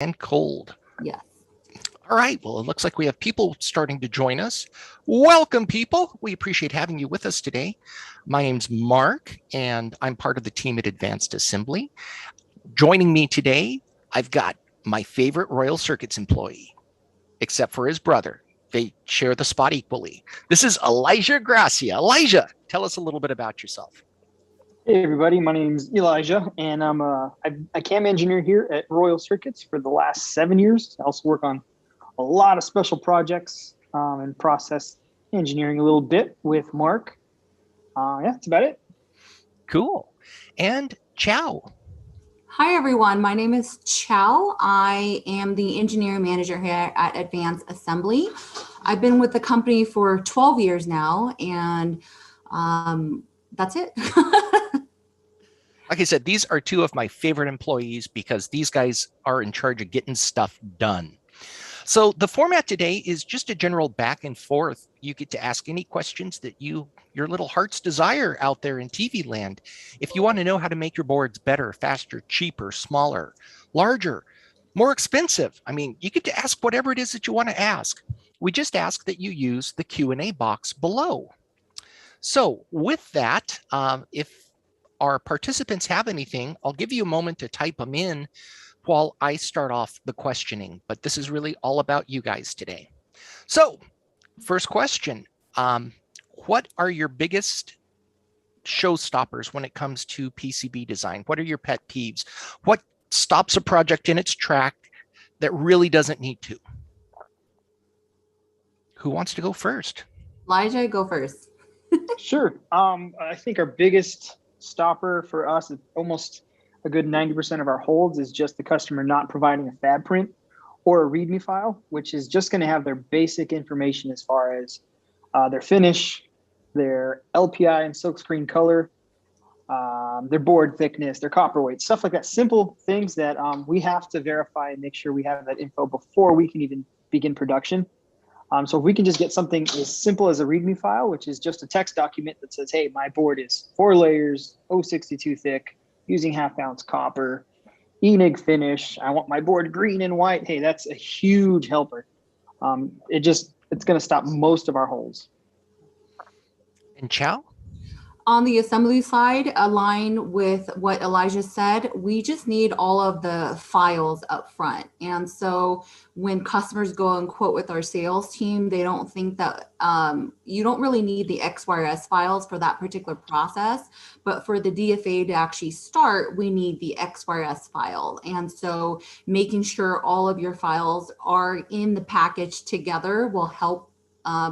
and cold. Yes. All right, well, it looks like we have people starting to join us. Welcome, people. We appreciate having you with us today. My name's Mark, and I'm part of the team at Advanced Assembly. Joining me today, I've got my favorite Royal Circuits employee, except for his brother. They share the spot equally. This is Elijah Gracia. Elijah, tell us a little bit about yourself. Hey everybody, my name's Elijah, and I'm a CAM engineer here at Royal Circuits for the last 7 years. I also work on a lot of special projects and process engineering a little bit with Mark. Yeah, that's about it. Cool. And Chow. Hi, everyone. My name is Chow. I am the engineering manager here at Advanced Assembly. I've been with the company for 12 years now, and that's it. Like I said, these are two of my favorite employees because these guys are in charge of getting stuff done. So the format today is just a general back and forth. You get to ask any questions that your little heart's desire out there in TV land. If you want to know how to make your boards better, faster, cheaper, smaller, larger, more expensive, I mean, you get to ask whatever it is that you want to ask. We just ask that you use the Q&A box below. So with that, if our participants have anything, I'll give you a moment to type them in while I start off the questioning, but this is really all about you guys today. So first question, what are your biggest showstoppers when it comes to PCB design? What are your pet peeves? What stops a project in its track that really doesn't need to? Who wants to go first? Elijah, go first. Sure. I think our biggest stopper for us is almost a good 90% of our holds is just the customer not providing a fab print or a README file, which is just going to have their basic information as far as their finish, their LPI and silkscreen color, their board thickness, their copper weight, stuff like that. Simple things that we have to verify and make sure we have that info before we can even begin production. So if we can just get something as simple as a README file, which is just a text document that says, hey, my board is 4 layers, 062 thick, using 1/2 ounce copper, ENIG finish. I want my board green and white. Hey, that's a huge helper. It's going to stop most of our holes. And Chow? On the assembly side, align with what Elijah said, we just need all of the files up front. And so when customers go and quote with our sales team, they don't think that you don't really need the XYRS files for that particular process. But for the DFA to actually start, we need the XYRS file. And so making sure all of your files are in the package together will help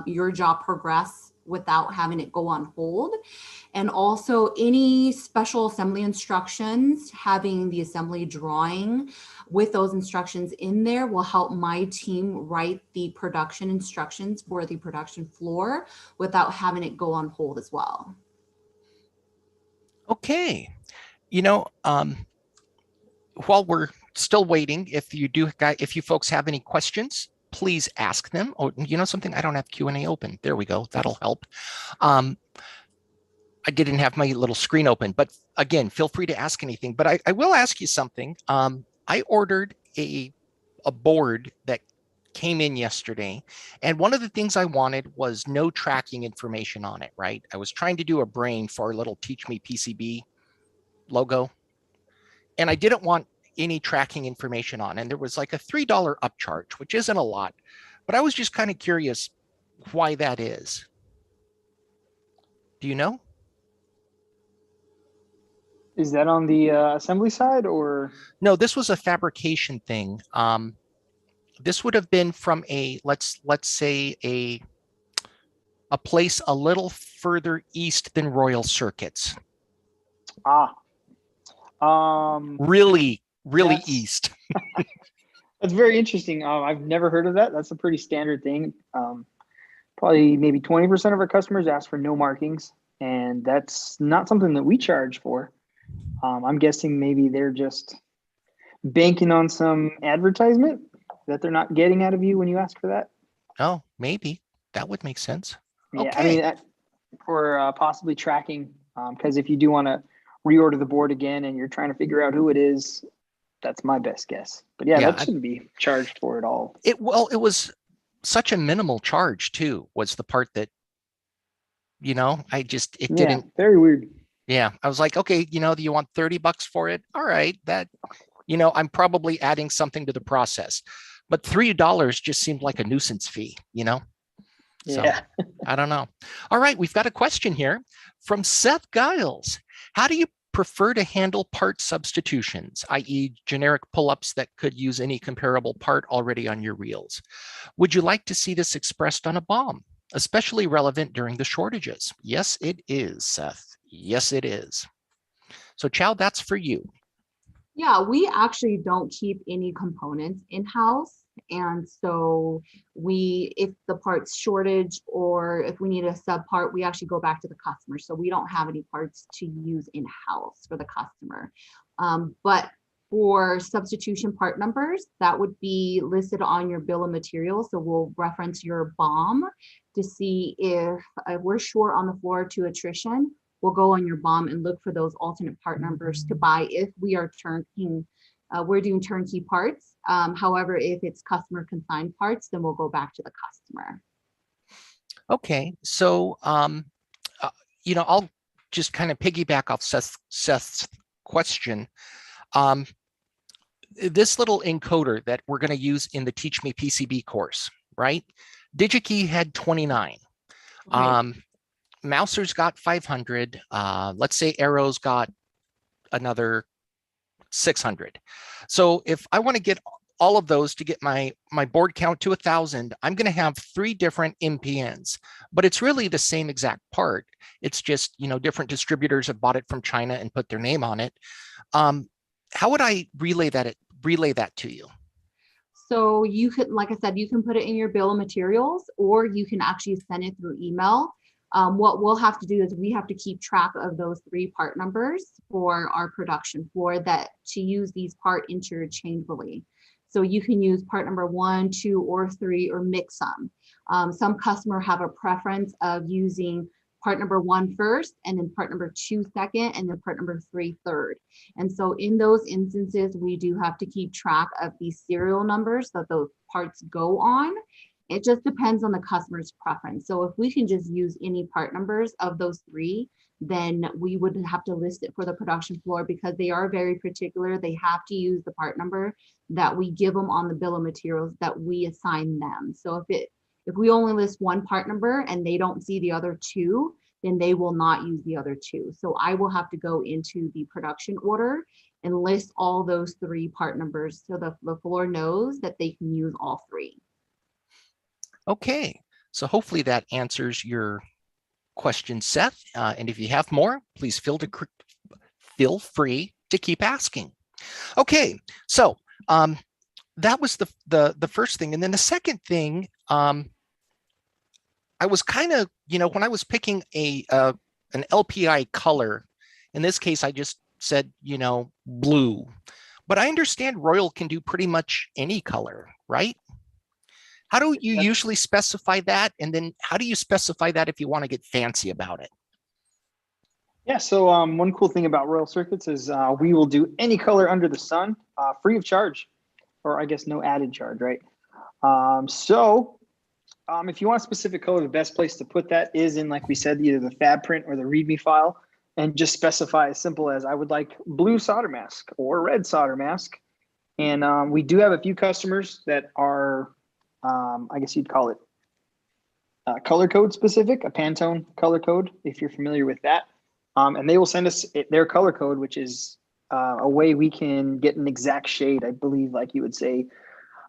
your job progress without having it go on hold. And also any special assembly instructions, having the assembly drawing with those instructions in there will help my team write the production instructions for the production floor without having it go on hold as well. Okay. While we're still waiting, if you folks have any questions, please ask them. Oh, you know something? I don't have Q&A open. There we go. That'll help. I didn't have my little screen open, but again, feel free to ask anything. But I will ask you something. I ordered a board that came in yesterday, and one of the things I wanted was no tracking information on it, right? I was trying to do a brain for a little Teach Me PCB logo, and I didn't want any tracking information on, and there was like a $3 upcharge, which isn't a lot, but I was just kind of curious why that is. Do you know? Is that on the assembly side or? No, this was a fabrication thing. This would have been from a, let's say a place a little further east than Royal Circuits. Really east. That's very interesting. I've never heard of that. That's a pretty standard thing. Probably maybe 20% of our customers ask for no markings, and that's not something that we charge for. I'm guessing maybe they're just banking on some advertisement that they're not getting out of you when you ask for that. Oh, maybe that would make sense. Yeah, okay. I mean, for possibly tracking, because if you do want to reorder the board again and you're trying to figure out who it is, That's my best guess. But yeah, Yeah, that shouldn't be charged for at all. it was such a minimal charge too, was the part that, it Yeah, didn't. very weird. Yeah, I was like, okay, do you want $30 for it? All right, that, I'm probably adding something to the process, but $3 just seemed like a nuisance fee, So Yeah. I don't know. All right, we've got a question here from Seth Giles. How do you prefer to handle part substitutions, i.e. generic pull-ups that could use any comparable part already on your reels? Would you like to see this expressed on a BOM, especially relevant during the shortages? Yes, it is, Seth. Yes, it is. So Chow, that's for you. Yeah, we actually don't keep any components in-house. And so if the parts shortage or if we need a sub part, we actually go back to the customer. So we don't have any parts to use in-house for the customer. But for substitution part numbers, that would be listed on your bill of materials. So we'll reference your BOM to see if we're short on the floor to attrition. We'll go on your BOM and look for those alternate part numbers to buy if we are we're doing turnkey parts. However, if it's customer consigned parts, then we'll go back to the customer. Okay, so I'll just kind of piggyback off Seth's question. This little encoder that we're going to use in the Teach Me PCB course, right? DigiKey had 29. Right. Mouser's got 500. Let's say Arrow's got another 600. So if I want to get all of those to get my board count to 1,000, I'm going to have 3 different MPNs, but it's really the same exact part. It's just, different distributors have bought it from China and put their name on it. How would I relay that to you? So you could, like I said, you can put it in your bill of materials, or you can actually send it through email. What we'll have to do is we have to keep track of those 3 part numbers for our production floor that to use these part interchangeably. So you can use part number 1, 2, or 3, or mix them. Some customer have a preference of using part number 1 first, and then part number 2 second, and then part number 3 third. And so in those instances, we do have to keep track of these serial numbers that those parts go on. It just depends on the customer's preference. So if we can just use any part numbers of those 3, then we would have to list it for the production floor because they are very particular. They have to use the part number that we give them on the bill of materials that we assign them. So if we only list 1 part number and they don't see the other 2, then they will not use the other 2. So I will have to go into the production order and list all those 3 part numbers so the floor knows that they can use all 3. Okay, so hopefully that answers your question, Seth. And if you have more, please feel free to keep asking. Okay, so that was the first thing. And then the second thing, I was kind of, when I was picking an LPI color, in this case, I just said, blue. But I understand Royal can do pretty much any color, right? How do you usually specify that? And then how do you specify that if you want to get fancy about it? Yeah, so one cool thing about Royal Circuits is we will do any color under the sun, free of charge, or I guess no added charge, right? If you want a specific color, the best place to put that is in, like we said, either the fab print or the README file, and just specify as simple as I would like blue solder mask or red solder mask. And we do have a few customers that are, I guess you'd call it color code specific, a Pantone color code, if you're familiar with that. And they will send us their color code, which is a way we can get an exact shade, I believe, like you would say,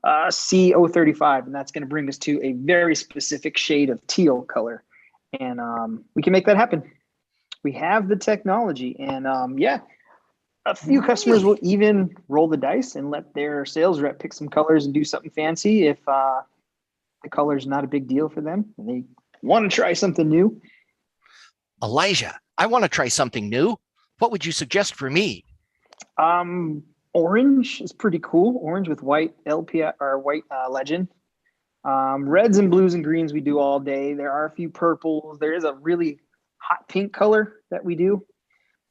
C035, and that's going to bring us to a very specific shade of teal color. And we can make that happen. We have the technology, and yeah, a few customers will even roll the dice and let their sales rep pick some colors and do something fancy if the color is not a big deal for them and they want to try something new. Elijah, I want to try something new. What would you suggest for me? Orange is pretty cool. Orange with white LPI or white legend. Reds and blues and greens we do all day. There are a few purples. There is a really hot pink color that we do.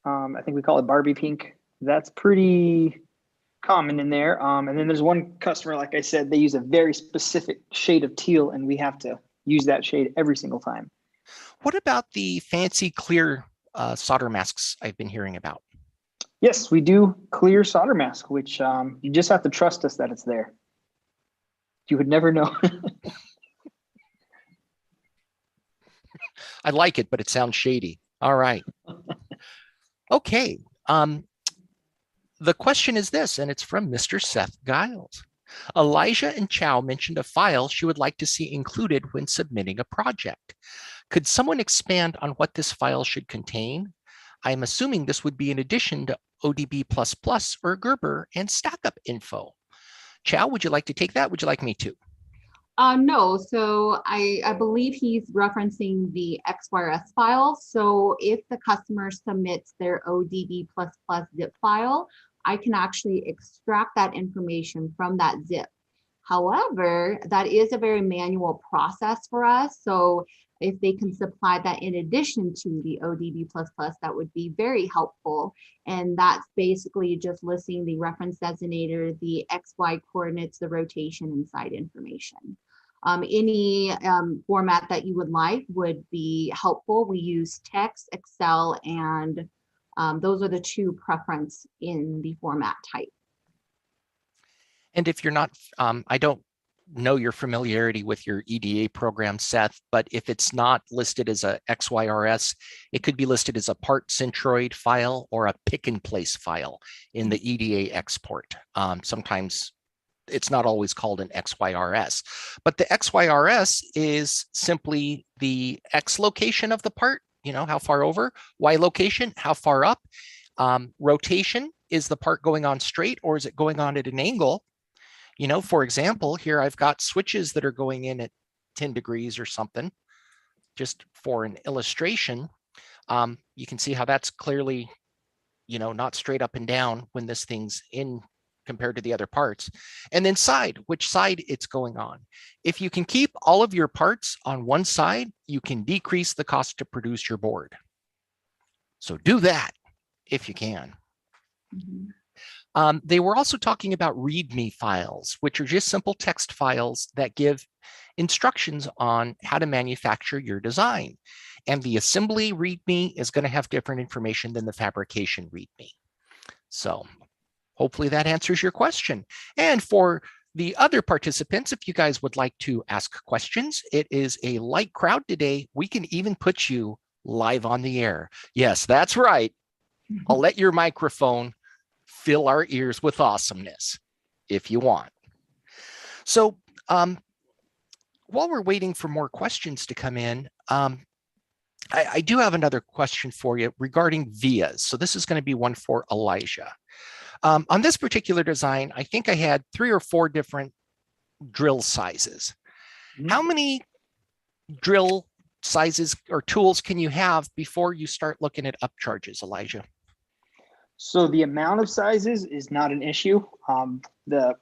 I think we call it Barbie pink. That's pretty common in there. And then there's one customer, like I said, they use a very specific shade of teal, and we have to use that shade every single time. What about the fancy clear solder masks I've been hearing about? Yes, we do clear solder mask, which you just have to trust us that it's there. You would never know. I like it, but it sounds shady. All right. Okay. The question is this, and it's from Mr. Seth Giles. Elijah and Chow mentioned a file she would like to see included when submitting a project. Could someone expand on what this file should contain? I'm assuming this would be in addition to ODB++ or Gerber and StackUp info. Chow, would you like to take that? Would you like me to? No, so I believe he's referencing the XYRS file. So if the customer submits their ODB++ zip file, I can actually extract that information from that zip. However, that is a very manual process for us. So if they can supply that in addition to the ODB++, that would be very helpful. And that's basically just listing the reference designator, the XY coordinates, the rotation and site information. Any format that you would like would be helpful. We use text, Excel, and those are the two preference in the format type. And if you're not, I don't know your familiarity with your EDA program, Seth, but if it's not listed as a XYRS, it could be listed as a part centroid file or a pick and place file in the EDA export. Sometimes it's not always called an XYRS, but the XYRS is simply the X location of the part, you know, how far over, Y location, how far up. Rotation, is the part going on straight or is it going on at an angle? You know, for example, here I've got switches that are going in at 10 degrees or something, just for an illustration. You can see how that's clearly, you know, not straight up and down when this thing's in compared to the other parts. And then side, which side it's going on. If you can keep all of your parts on one side, you can decrease the cost to produce your board. So do that if you can. Mm-hmm. They were also talking about README files, which are just simple text files that give instructions on how to manufacture your design. And the assembly README is going to have different information than the fabrication README. So hopefully that answers your question. And for the other participants, if you guys would like to ask questions, it is a light crowd today. We can even put you live on the air. Yes, that's right. I'll let your microphone fill our ears with awesomeness if you want. So while we're waiting for more questions to come in, I do have another question for you regarding vias. So this is going to be one for Elijah. On this particular design, I think I had 3 or 4 different drill sizes. How many drill sizes or tools can you have before you start looking at upcharges, Elijah? So the amount of sizes is not an issue. The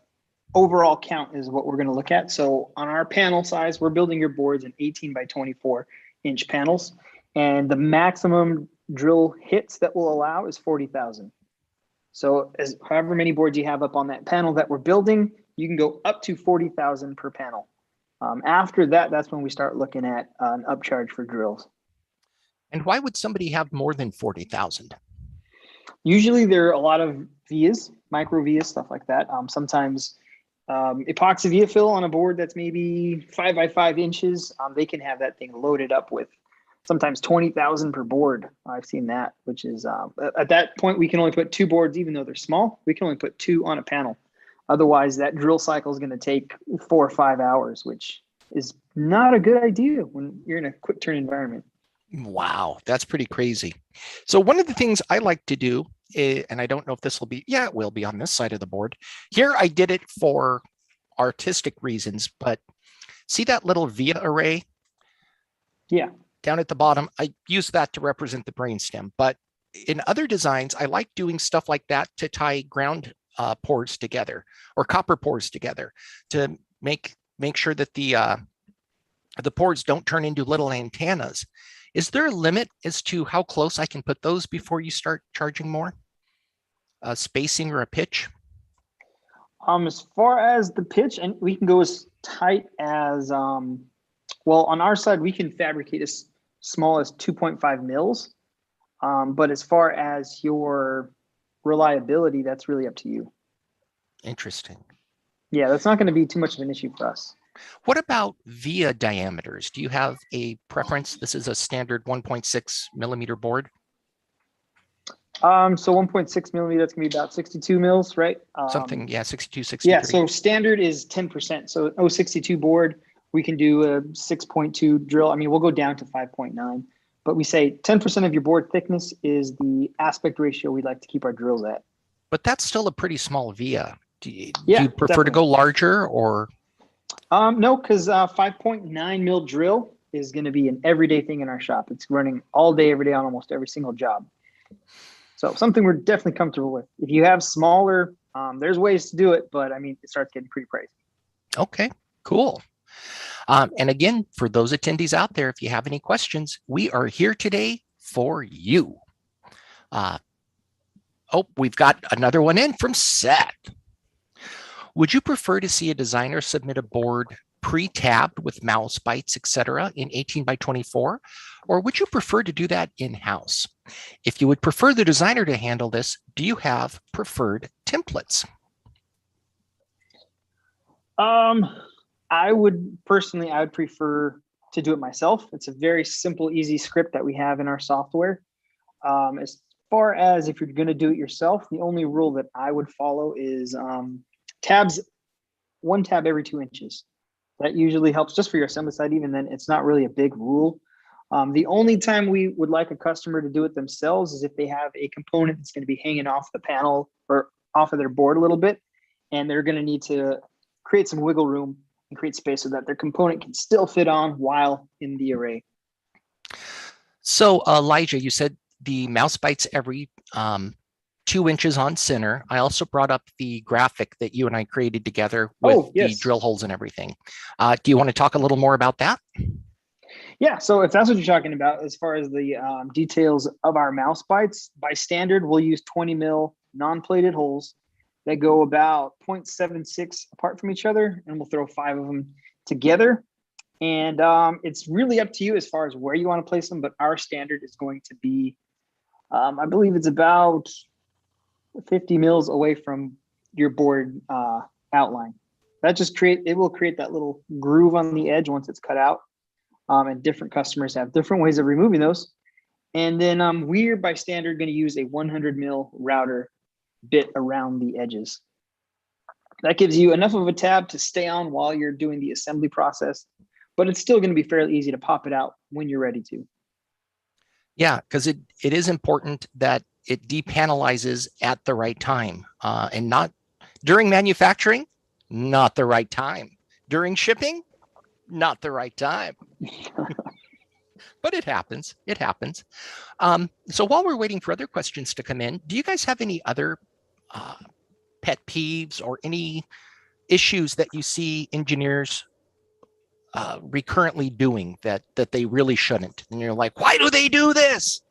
overall count is what we're going to look at. So on our panel size, we're building your boards in 18 by 24 inch panels. And the maximum drill hits that will allow is 40,000. So as however many boards you have up on that panel that we're building, you can go up to 40,000 per panel. After that, that's when we start looking at an upcharge for drills. And why would somebody have more than 40,000? Usually there are a lot of vias, micro vias, stuff like that. Sometimes epoxy via fill on a board that's maybe 5 by 5 inches, they can have that thing loaded up with sometimes 20,000 per board. I've seen that, which is at that point, we can only put 2 boards, even though they're small, we can only put 2 on a panel. Otherwise, that drill cycle is going to take 4 or 5 hours, which is not a good idea when you're in a quick turn environment. Wow, that's pretty crazy. So one of the things I like to do, and I don't know if this will be, yeah, it will be on this side of the board. Here I did it for artistic reasons, but see that little via array? Yeah. Down at the bottom, I use that to represent the brainstem. But in other designs, I like doing stuff like that to tie ground pores together or copper pores together to make sure that the pores don't turn into little antennas. Is there a limit as to how close I can put those before you start charging more? Spacing or a pitch? As far as the pitch, and we can go as tight as well, on our side, we can fabricate as small as 2.5 mils. But as far as your reliability, that's really up to you. Interesting. Yeah, that's not going to be too much of an issue for us. What about via diameters? Do you have a preference? This is a standard 1.6 millimeter board. So 1.6 millimeter, that's gonna be about 62 mils, right? Something, yeah, 62, 63. Yeah, so standard is 10%. So 062 board, we can do a 6.2 drill. I mean, we'll go down to 5.9, but we say 10% of your board thickness is the aspect ratio we'd like to keep our drills at. But that's still a pretty small via. Do you prefer definitely to go larger or? No, because 5.9 mil drill is going to be an everyday thing in our shop. It's running all day, every day on almost every single job. So something we're definitely comfortable with. If you have smaller, there's ways to do it, but I mean, it starts getting pretty pricey. Okay, cool. And again, for those attendees out there, if you have any questions, we are here today for you. We've got another one in from Seth. Would you prefer to see a designer submit a board pre-tabbed with mouse, bytes, etc. in 18 by 24, or would you prefer to do that in-house? If you would prefer the designer to handle this, do you have preferred templates? I would prefer to do it myself. It's a very simple, easy script that we have in our software. As far as if you're going to do it yourself, the only rule that I would follow is one tab every 2 inches. That usually helps just for your assembly side. Even then, it's not really a big rule. The only time we would like a customer to do it themselves is if they have a component that's going to be hanging off the panel or off of their board a little bit, and they're going to need to create some wiggle room and create space so that their component can still fit on while in the array. So Elijah, you said the mouse bytes every 2 inches on center. I also brought up the graphic that you and I created together with the drill holes and everything. Do you want to talk a little more about that? Yeah, so if that's what you're talking about, as far as the details of our mouse bytes, by standard, we'll use 20 mil non-plated holes that go about 0.76 apart from each other, and we'll throw 5 of them together. And it's really up to you as far as where you want to place them, but our standard is going to be, I believe it's about 50 mils away from your board outline. That just will create that little groove on the edge once it's cut out. And different customers have different ways of removing those. And then we're by standard going to use a 100 mil router bit around the edges. That gives you enough of a tab to stay on while you're doing the assembly process, but it's still going to be fairly easy to pop it out when you're ready to. Yeah, because it is important that it depanelizes at the right time and not during manufacturing, not the right time. During shipping, not the right time. But it happens. It happens. So while we're waiting for other questions to come in, do you guys have any other pet peeves or any issues that you see engineers recurrently doing that they really shouldn't? And you're like, why do they do this?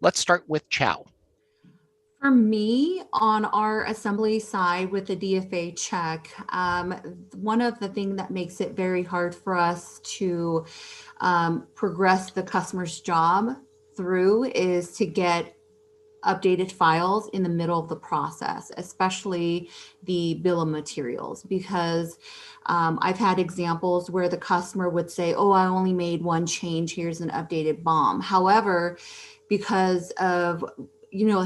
Let's start with Chow. For me, on our assembly side with the DFA check, one of the things that makes it very hard for us to progress the customer's job through is to get updated files in the middle of the process, especially the bill of materials, because I've had examples where the customer would say, oh, I only made one change, here's an updated BOM. However, because of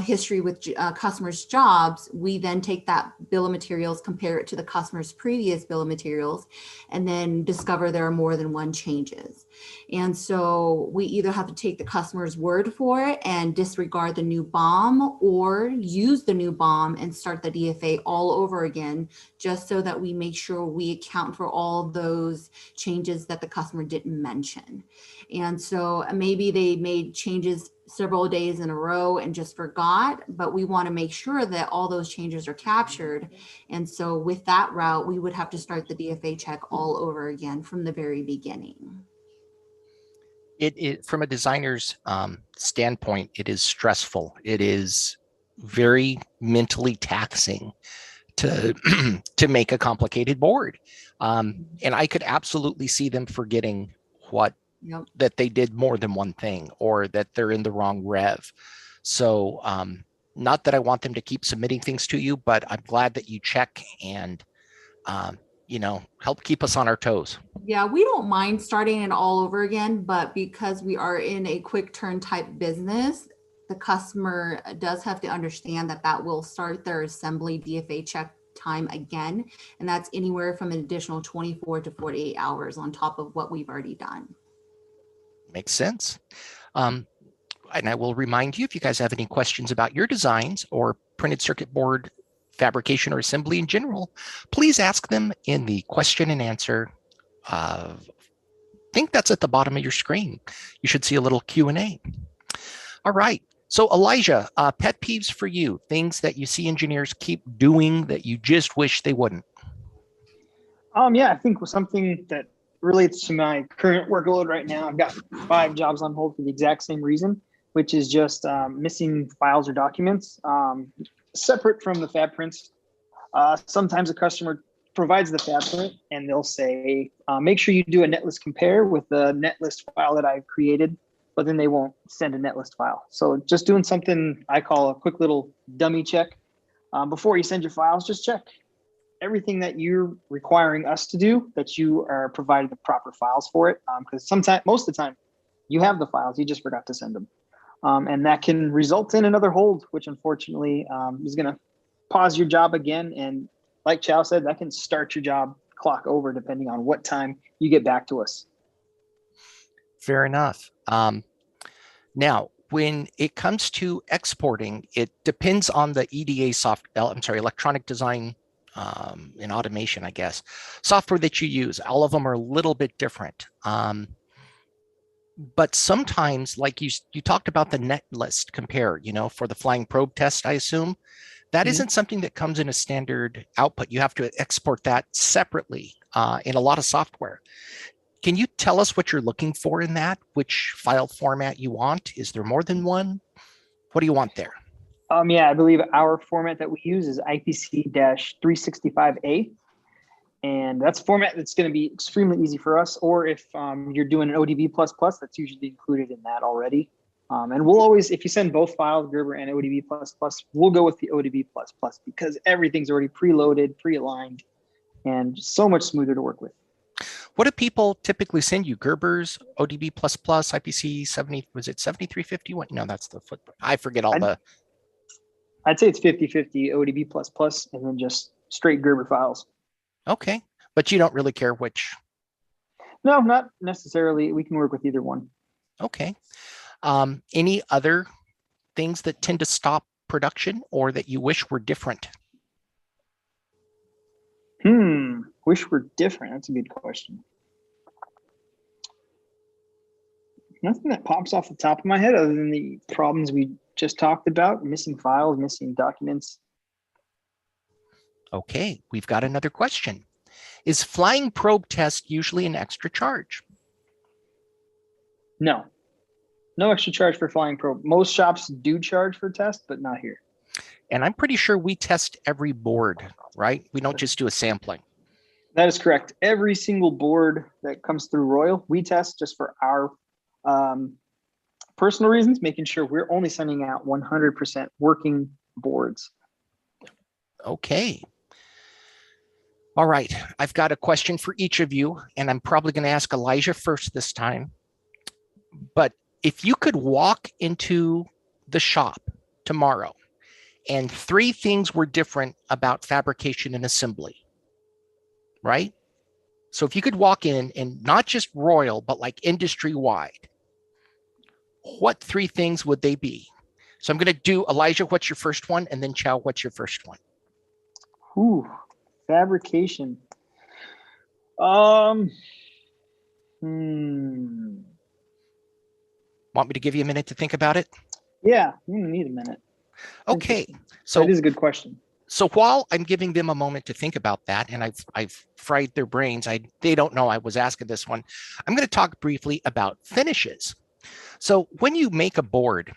history with customers' jobs, we then take that bill of materials, compare it to the customer's previous bill of materials, and then discover there are more than one changes. And so we either have to take the customer's word for it and disregard the new BOM, or use the new BOM and start the DFA all over again, just so that we make sure we account for all those changes that the customer didn't mention. And so maybe they made changes several days in a row and just forgot, but we want to make sure that all those changes are captured. And so with that route, we would have to start the DFA check all over again from the very beginning. It from a designer's standpoint, it is stressful. It is very mentally taxing to to make a complicated board. And I could absolutely see them forgetting that they did more than one thing, or that they're in the wrong rev. So not that I want them to keep submitting things to you, but I'm glad that you check and help keep us on our toes. Yeah, we don't mind starting it all over again, but because we are in a quick turn type business, the customer does have to understand that will start their assembly DFA check time again. And that's anywhere from an additional 24 to 48 hours on top of what we've already done. Makes sense. And I will remind you, if you guys have any questions about your designs or printed circuit board fabrication or assembly in general, please ask them in the question and answer. I think that's at the bottom of your screen. You should see a little Q&A. All right. So Elijah, pet peeves for you, things that you see engineers keep doing that you just wish they wouldn't. Yeah, I think something that relates to my current workload right now. I've got 5 jobs on hold for the exact same reason, which is just missing files or documents separate from the fab prints. Sometimes a customer provides the fab print and they'll say, make sure you do a netlist compare with the netlist file that I've created, but then they won't send a netlist file. So just doing something I call a quick little dummy check. Before you send your files, just check everything that you're requiring us to do, that you are providing the proper files for it. Because most of the time, you have the files, you just forgot to send them. And that can result in another hold, which unfortunately is going to pause your job again. And like Chow said, that can start your job clock over depending on what time you get back to us. Fair enough. Now, when it comes to exporting, it depends on the electronic design and automation, I guess, software that you use. All of them are a little bit different. But sometimes, like you talked about the netlist compare, for the flying probe test, I assume, that isn't something that comes in a standard output. You have to export that separately in a lot of software. Can you tell us what you're looking for in that? Which file format you want? Is there more than one? What do you want there? Yeah, I believe our format that we use is IPC-365A. And that's a format that's going to be extremely easy for us. Or if you're doing an ODB++, that's usually included in that already. And we'll always, if you send both files, Gerber and ODB++, we'll go with the ODB++ because everything's already preloaded, pre-aligned, and so much smoother to work with. What do people typically send you? Gerber's, ODB++, IPC 70, was it 7351? No, that's the footprint. I forget all I'd say it's 50-50 ODB++, and then just straight Gerber files. Okay, but you don't really care which? No, not necessarily. We can work with either one. Okay. Any other things that tend to stop production or that you wish were different? Wish we're different. That's a good question. Nothing that pops off the top of my head other than the problems we just talked about, missing files, missing documents. Okay, we've got another question. Is flying probe test usually an extra charge? No. No extra charge for flying probe. Most shops do charge for test, but not here. And I'm pretty sure we test every board, right? We don't just do a sampling. That is correct. Every single board that comes through Royal, we test just for our personal reasons, making sure we're only sending out 100% working boards. Okay. All right. I've got a question for each of you, and I'm probably going to ask Elijah first this time. But if you could walk into the shop tomorrow and 3 things were different about fabrication and assembly, right? So if you could walk in and not just Royal, but like industry-wide, what 3 things would they be? So I'm going to do, Elijah, what's your first one? And then Chow, what's your first one? Fabrication. Want me to give you a minute to think about it? Yeah, I'm going to need a minute. Okay. So that is a good question. So while I'm giving them a moment to think about that, and I've fried their brains, they don't know I was asking this one, I'm going to talk briefly about finishes. So when you make a board,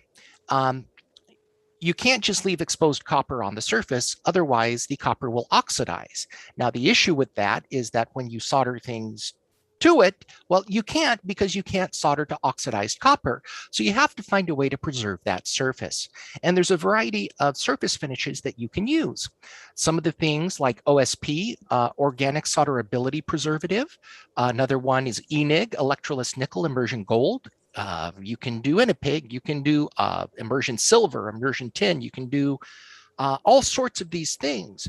you can't just leave exposed copper on the surface, otherwise the copper will oxidize. Now, the issue with that is that when you solder things to it, well, you can't, because you can't solder to oxidized copper. So you have to find a way to preserve that surface. And there's a variety of surface finishes that you can use. Some of the things like OSP, organic solderability preservative. Another one is ENIG, electroless nickel immersion gold. You can do Inapig, you can do immersion silver, immersion tin, you can do all sorts of these things,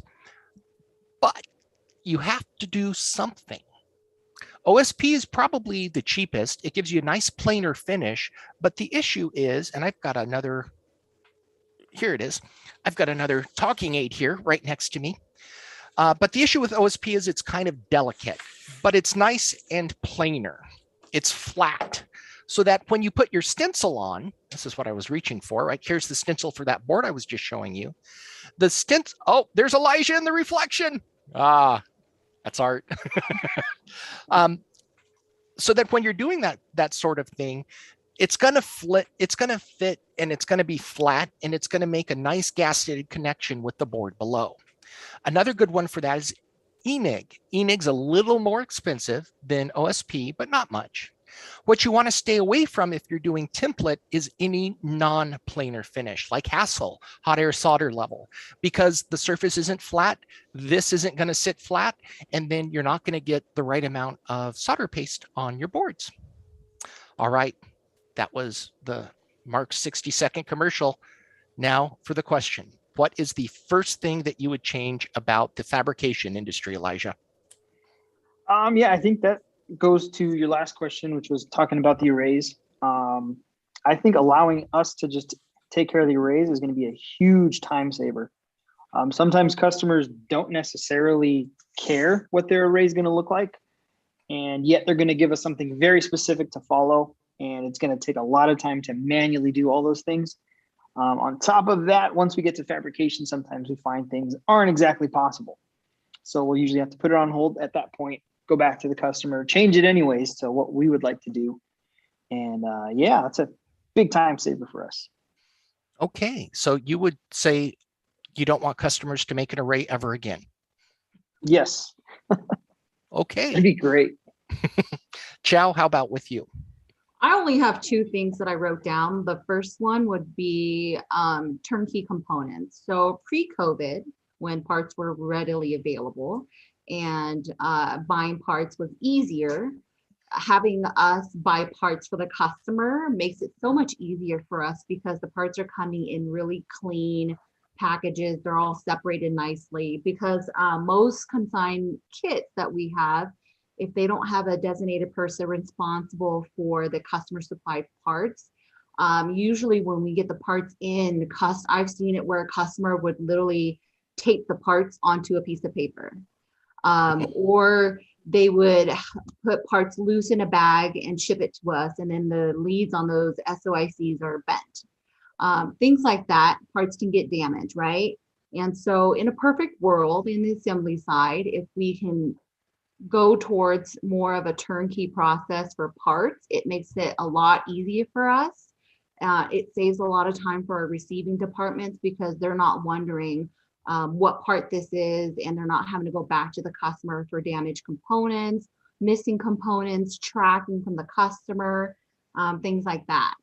but you have to do something. OSP is probably the cheapest. It gives you a nice planar finish, but the issue is, and I've got another, here it is. I've got another talking aid here right next to me. But the issue with OSP is it's kind of delicate, but it's nice and planar. It's flat, so that when you put your stencil on, this is what I was reaching for, right? Here's the stencil for that board I was just showing you. The stencil, oh, there's Elijah in the reflection. Ah, that's art. So that when you're doing that sort of thing, it's going to flip, it's going to fit, and it's going to be flat, and it's going to make a nice gasketed connection with the board below. Another good one for that is ENIG. ENIG's a little more expensive than OSP, but not much. What you want to stay away from if you're doing template is any non-planar finish, like Hassel, hot air solder level, because the surface isn't flat, this isn't going to sit flat, and then you're not going to get the right amount of solder paste on your boards. All right, that was the Mark's 60-second commercial. Now for the question. What is the first thing that you would change about the fabrication industry, Elijah? Yeah, I think that goes to your last question, which was talking about the arrays. I think allowing us to just take care of the arrays is going to be a huge time saver. Sometimes customers don't necessarily care what their array is going to look like, and yet they're going to give us something very specific to follow, and it's going to take a lot of time to manually do all those things. On top of that, once we get to fabrication, sometimes we find things aren't exactly possible. So we'll usually have to put it on hold at that point, go back to the customer, change it anyways to what we would like to do. And yeah, that's a big time saver for us. Okay, so you would say you don't want customers to make an array ever again? Yes. Okay. That'd be great. Chow, how about with you? I only have two things that I wrote down. The first one would be turnkey components. So pre-COVID, when parts were readily available and buying parts was easier, having us buy parts for the customer makes it so much easier for us because the parts are coming in really clean packages. They're all separated nicely because most consigned kits that we have, if they don't have a designated person responsible for the customer supplied parts, usually when we get the parts in, I've seen it where a customer would literally tape the parts onto a piece of paper. Or they would put parts loose in a bag and ship it to us, and then the leads on those SOICs are bent. Things like that, parts can get damaged, right? And so in a perfect world, in the assembly side, if we can go towards more of a turnkey process for parts, it makes it a lot easier for us. It saves a lot of time for our receiving departments because they're not wondering what part this is, and they're not having to go back to the customer for damaged components, missing components, tracking from the customer, things like that.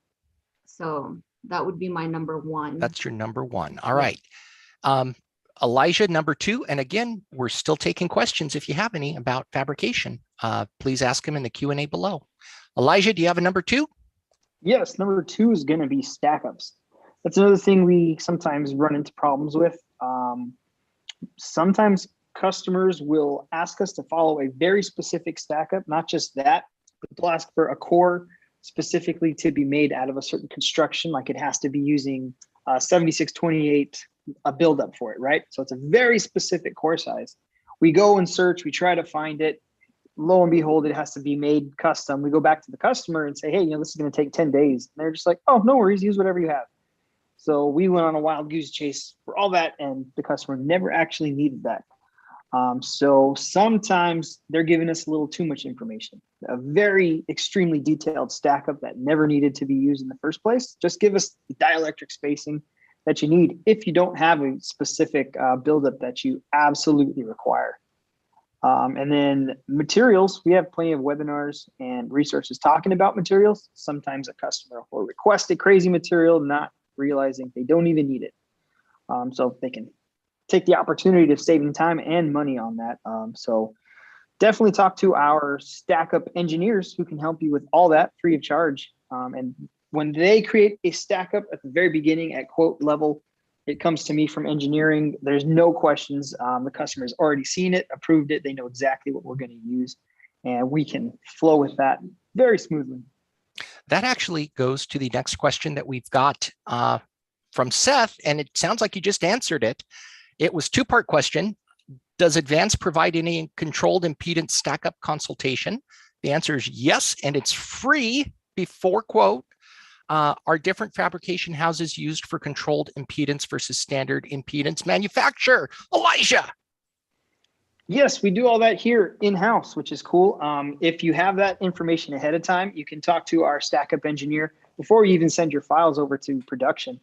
So that would be my number one. That's your number one. All right. Elijah, number two. And again, we're still taking questions if you have any about fabrication. Please ask them in the Q&A below. Elijah, do you have a number two? Yes, number two is going to be stack ups. That's another thing we sometimes run into problems with. Sometimes customers will ask us to follow a very specific stack up, not just that, but they'll ask for a core specifically to be made out of a certain construction, like it has to be using 7628, a buildup for it, right? So it's a very specific core size. We go and search, we try to find it. Lo and behold, it has to be made custom. We go back to the customer and say, hey, this is going to take 10 days. And they're just like, oh, no worries, use whatever you have. So we went on a wild goose chase for all that, and the customer never actually needed that. So sometimes they're giving us a little too much information. A very extremely detailed stack up that never needed to be used in the first place. Just give us the dielectric spacing that you need if you don't have a specific buildup that you absolutely require. And then materials, we have plenty of webinars and resources talking about materials. Sometimes a customer will request a crazy material, not realizing they don't even need it. So they can take the opportunity of saving time and money on that. So definitely talk to our stack up engineers who can help you with all that free of charge. And when they create a stack up at the very beginning at quote level, it comes to me from engineering. There's no questions. The customer's already seen it, approved it. They know exactly what we're going to use, and we can flow with that very smoothly. That actually goes to the next question that we've got from Seth, and it sounds like you just answered it. It was a two-part question. Does Advance provide any controlled impedance stack-up consultation? The answer is yes, and it's free before quote. Are different fabrication houses used for controlled impedance versus standard impedance manufacture? Elijah. Yes, we do all that here in-house, which is cool. If you have that information ahead of time, you can talk to our stack-up engineer before you even send your files over to production.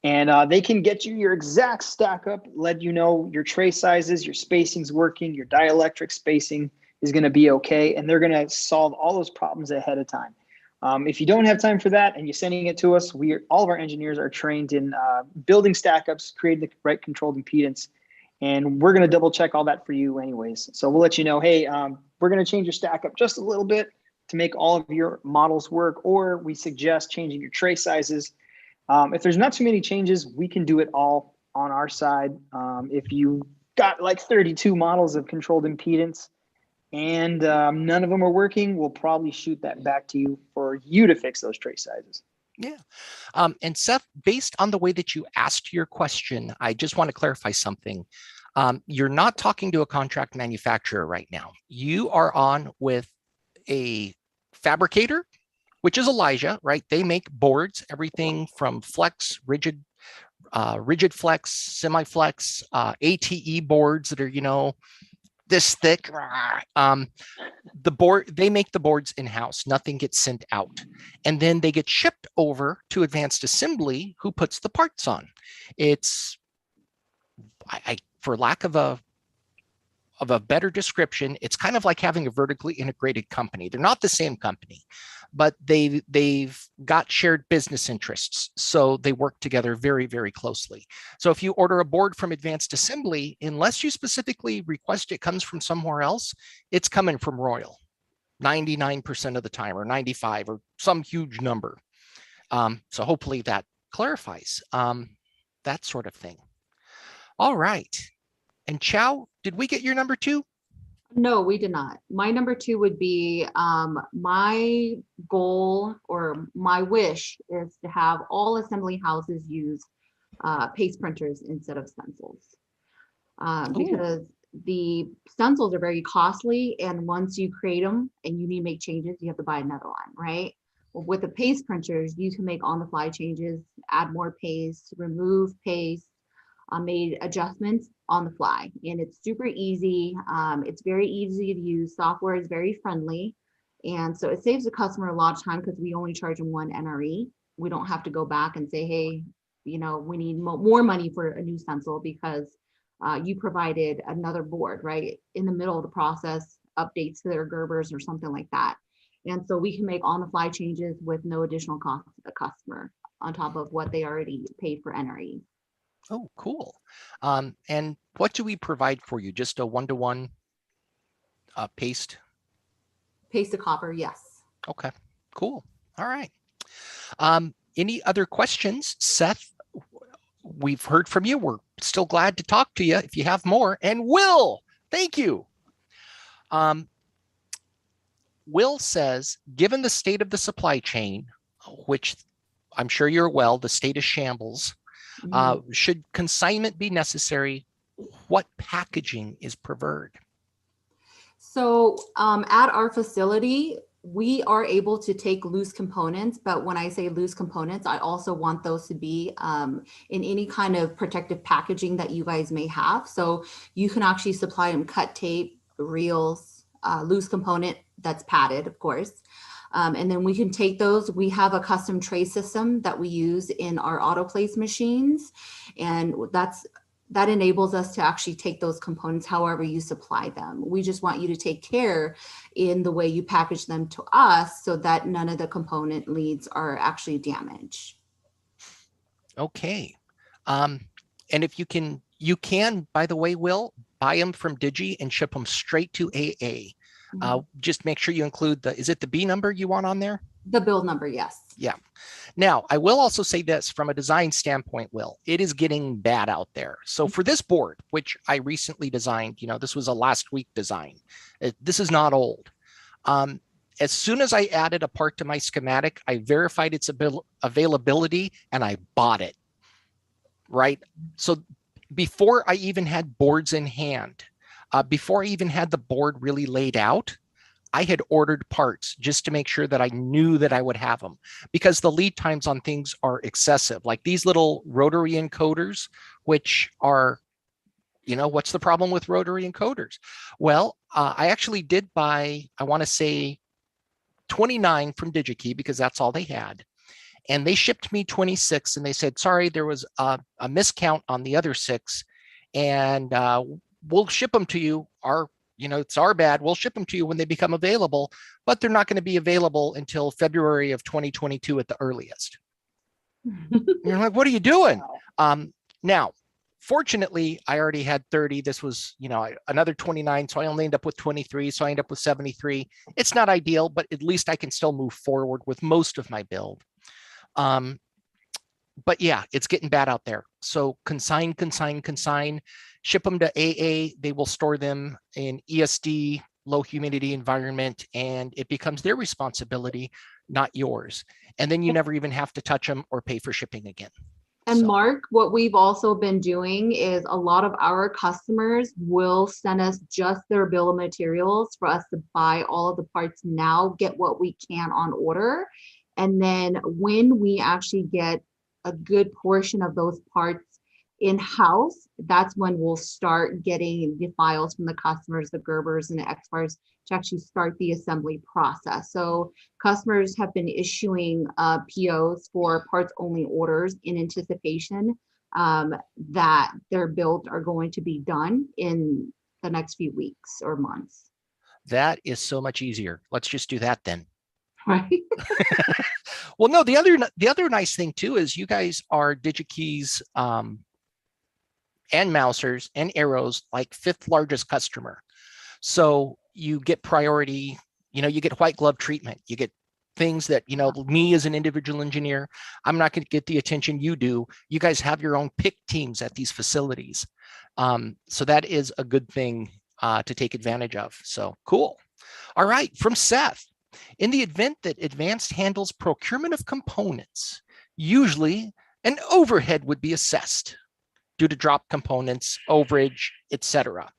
And they can get you your exact stack up, let you know your tray sizes, your spacing's working, your dielectric spacing is going to be okay. And they're going to solve all those problems ahead of time. If you don't have time for that and you're sending it to us, all of our engineers are trained in building stack ups, creating the right controlled impedance. And we're going to double check all that for you anyways. So we'll let you know, hey, we're going to change your stack up just a little bit to make all of your models work, or we suggest changing your tray sizes. If there's not too many changes, we can do it all on our side. If you got like 32 models of controlled impedance and none of them are working, we'll probably shoot that back to you for you to fix those tray sizes. Yeah. And Seth, based on the way that you asked your question, I just want to clarify something. You're not talking to a contract manufacturer right now. You are on with a fabricator, which is Elijah, right? They make boards, everything from flex, rigid flex, semi-flex, ATE boards that are, this thick. They make the boards in-house. Nothing gets sent out. And then they get shipped over to Advanced Assembly, who puts the parts on. It's, for lack of a better description, it's kind of like having a vertically integrated company. They're not the same company, but they've got shared business interests. So they work together very, very closely. So if you order a board from Advanced Assembly, unless you specifically request it comes from somewhere else, it's coming from Royal 99% of the time, or 95, or some huge number. So hopefully that clarifies that sort of thing. All right. And Chow, did we get your number 2? No, we did not. My number 2 would be my goal or my wish is to have all assembly houses use paste printers instead of stencils. Because the stencils are very costly, and once you create them and you need to make changes, you have to buy another one, right? Well, with the paste printers, you can make on-the-fly changes, add more paste, remove paste, made adjustments on the fly, and it's super easy. It's very easy to use. Software is very friendly, and so it saves the customer a lot of time because we only charge them 1 NRE. We don't have to go back and say, hey, we need more money for a new stencil because you provided another board right in the middle of the process, updates to their Gerbers or something like that. And so we can make on-the-fly changes with no additional cost to the customer on top of what they already paid for NRE. Oh, cool. And what do we provide for you? Just a one-to-one paste? Paste to copper, yes. Okay, cool. All right. Any other questions? Seth, we've heard from you. We're still glad to talk to you if you have more. And Will, thank you. Will says, given the state of the supply chain, which I'm sure you're well, the state of shambles, should consignment be necessary? What packaging is preferred? So at our facility, we are able to take loose components, but when I say loose components, I also want those to be in any kind of protective packaging that you guys may have. So you can actually supply them cut tape, reels, loose component that's padded, of course. And then we can take those. We have a custom tray system that we use in our autoclave machines. And that enables us to actually take those components however you supply them. We just want you to take care in the way you package them to us so that none of the component leads are actually damaged. Okay. And if you can, by the way, Will, buy them from Digi and ship them straight to AA. Just make sure you include is it the B number you want on there? The build number, yes. Yeah. Now, I will also say this from a design standpoint, Will, it is getting bad out there. So for this board, which I recently designed, this was a last week design. This is not old. As soon as I added a part to my schematic, I verified its availability and I bought it, right? So before I even had boards in hand, before I even had the board really laid out, I had ordered parts just to make sure that I knew that I would have them, because the lead times on things are excessive. Like these little rotary encoders, which are, what's the problem with rotary encoders? Well, I actually did buy, I want to say 29 from DigiKey because that's all they had. And they shipped me 26 and they said, sorry, there was a miscount on the other 6 and we'll ship them to you. It's our bad. We'll ship them to you when they become available, but they're not going to be available until February of 2022 at the earliest. You're like, what are you doing? Now, fortunately, I already had 30. This was, another 29. So I only end up with 23. So I end up with 73. It's not ideal, but at least I can still move forward with most of my build. But yeah, it's getting bad out there. So consign, ship them to AA. They will store them in ESD, low humidity environment, and it becomes their responsibility, not yours. And then you never even have to touch them or pay for shipping again. And Mark, what we've also been doing is a lot of our customers will send us just their bill of materials for us to buy all of the parts now, get what we can on order. And then when we actually get a good portion of those parts in-house, that's when we'll start getting the files from the customers, the Gerbers and the X-Bars to actually start the assembly process. So customers have been issuing POs for parts only orders in anticipation that their builds are going to be done in the next few weeks or months. That is so much easier. Let's just do that then. Right. Well, no, the other nice thing too is you guys are DigiKey's and Mousers and Arrows like 5th largest customer. So you get priority, you get white glove treatment. You get things that, me as an individual engineer, I'm not going to get the attention you do. You guys have your own pick teams at these facilities. So that is a good thing to take advantage of. So cool. All right, from Seth. In the event that Advanced handles procurement of components, usually an overhead would be assessed due to drop components, overage, etc.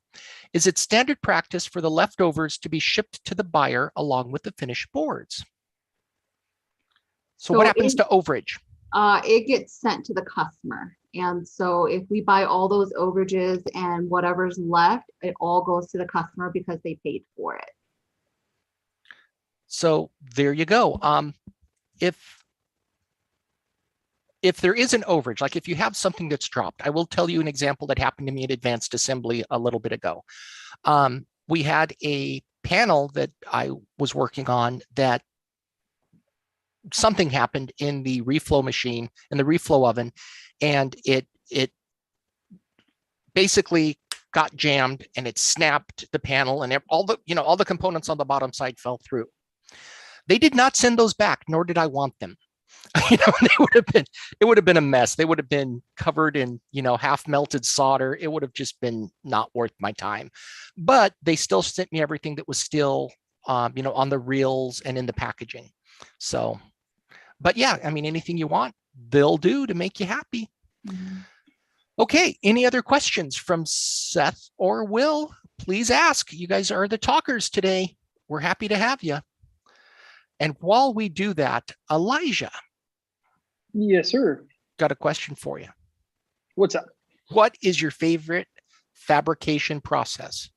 Is it standard practice for the leftovers to be shipped to the buyer along with the finished boards? So what happens to overage? It gets sent to the customer. And so if we buy all those overages and whatever's left, it all goes to the customer because they paid for it. So there you go. If there is an overage, like if you have something that's dropped, I will tell you an example that happened to me at Advanced Assembly a little bit ago. We had a panel that I was working on that something happened in the reflow machine, in the reflow oven, and it basically got jammed and it snapped the panel, and all the components on the bottom side fell through. They did not send those back, nor did I want them. It would have been a mess. They would have been covered in, half melted solder. It would have just been not worth my time. But they still sent me everything that was still, on the reels and in the packaging. So, but yeah, anything you want, they'll do to make you happy. Mm-hmm. Okay, any other questions from Seth or Will? Please ask. You guys are the talkers today. We're happy to have you. And while we do that, Elijah. Yes, sir. Got a question for you. What's up? What is your favorite fabrication process?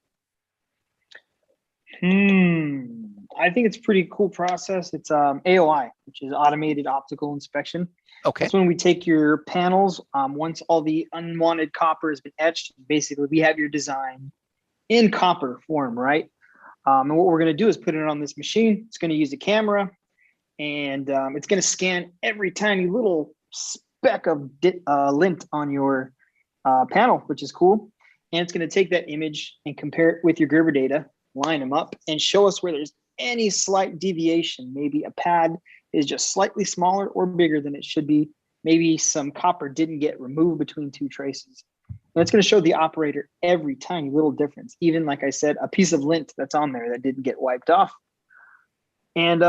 I think it's a pretty cool process. It's AOI, which is automated optical inspection. Okay. That's when we take your panels. Once all the unwanted copper has been etched, basically we have your design in copper form, right? And what we're going to do is put it on this machine. It's going to use a camera, and it's going to scan every tiny little speck of lint on your panel, which is cool. And it's going to take that image and compare it with your Gerber data, line them up, and show us where there's any slight deviation. Maybe a pad is just slightly smaller or bigger than it should be. Maybe some copper didn't get removed between two traces. And it's going to show the operator every tiny little difference. Even, like I said, a piece of lint that's on there that didn't get wiped off. And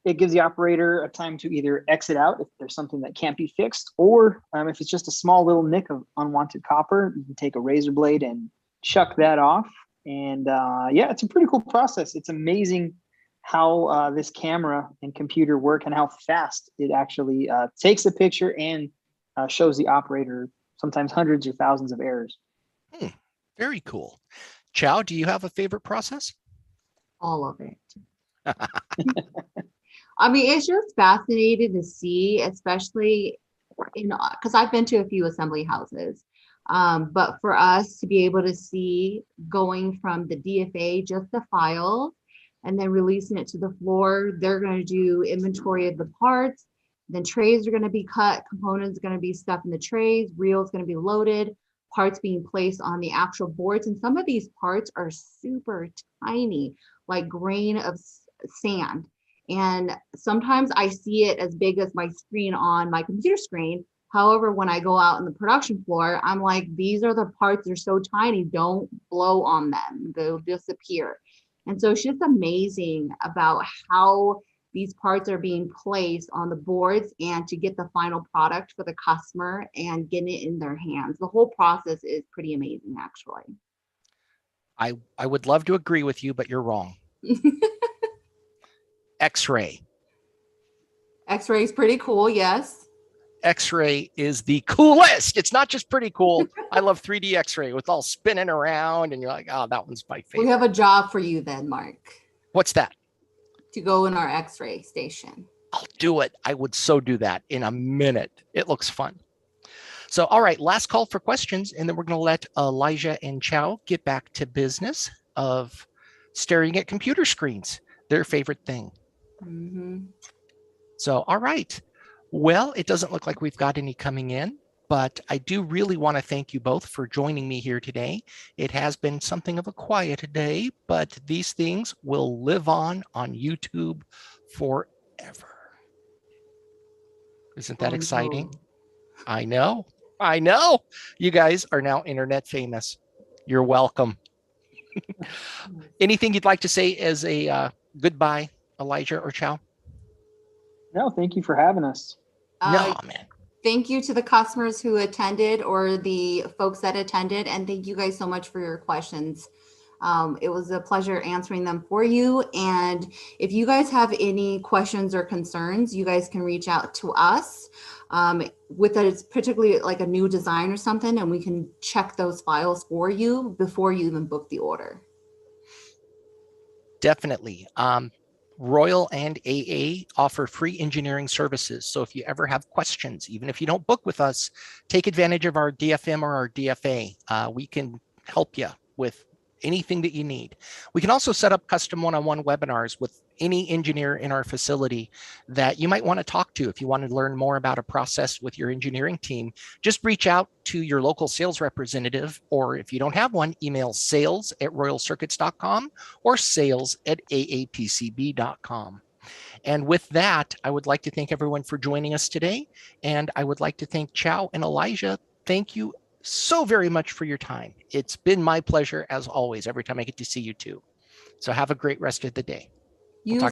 it gives the operator a time to either exit out if there's something that can't be fixed, or if it's just a small little nick of unwanted copper, you can take a razor blade and chuck that off. And yeah, it's a pretty cool process. It's amazing how this camera and computer work and how fast it actually takes a picture and shows the operator sometimes hundreds or thousands of errors. Very cool. Chow, do you have a favorite process? All of it. I mean, it's just fascinating to see, especially because I've been to a few assembly houses. But for us to be able to see going from the DFA, just the files, and then releasing it to the floor, they're going to do inventory of the parts. Then trays are going to be cut, components are going to be stuffed in the trays, reels going to be loaded, parts being placed on the actual boards. And some of these parts are super tiny, like grain of sand. And sometimes I see it as big as my screen on my computer screen. However, when I go out in the production floor, I'm like, these are the parts that are so tiny, don't blow on them, they'll disappear. And so it's just amazing about how these parts are being placed on the boards and to get the final product for the customer and getting it in their hands. The whole process is pretty amazing, actually. I would love to agree with you, but you're wrong. X-ray. X-ray is pretty cool, yes. X-ray is the coolest. It's not just pretty cool. I love 3D X-ray with all spinning around and you're like, oh, that one's my favorite. We have a job for you then, Mark. What's that? To go in our X-ray station. I'll do it. I would so do that in a minute. It looks fun. So, all right, last call for questions, and then we're going to let Elijah and Chow get back to business of staring at computer screens, their favorite thing. Mm-hmm. So, all right. Well, it doesn't look like we've got any coming in, but I do really want to thank you both for joining me here today. It has been something of a quiet day, but these things will live on YouTube forever. Isn't that exciting? I know. I know. You guys are now internet famous. You're welcome. Anything you'd like to say as a goodbye, Elijah or Chow? No, thank you for having us. No, man. Thank you to the customers who attended or the folks that attended. And thank you guys so much for your questions. It was a pleasure answering them for you. And if you guys have any questions or concerns, you guys can reach out to us with it's particularly like a new design or something, and we can check those files for you before you even book the order. Definitely. Royal and AA offer free engineering services. So if you ever have questions, even if you don't book with us, take advantage of our DFM or our DFA. We can help you with anything that you need. We can also set up custom one-on-one webinars with any engineer in our facility that you might want to talk to. If you want to learn more about a process with your engineering team, just reach out to your local sales representative, or if you don't have one, email sales@royalcircuits.com or sales@aapcb.com. And with that, I would like to thank everyone for joining us today. And I would like to thank Chow and Elijah. Thank you so very much for your time. It's been my pleasure as always, every time I get to see you two. So have a great rest of the day. You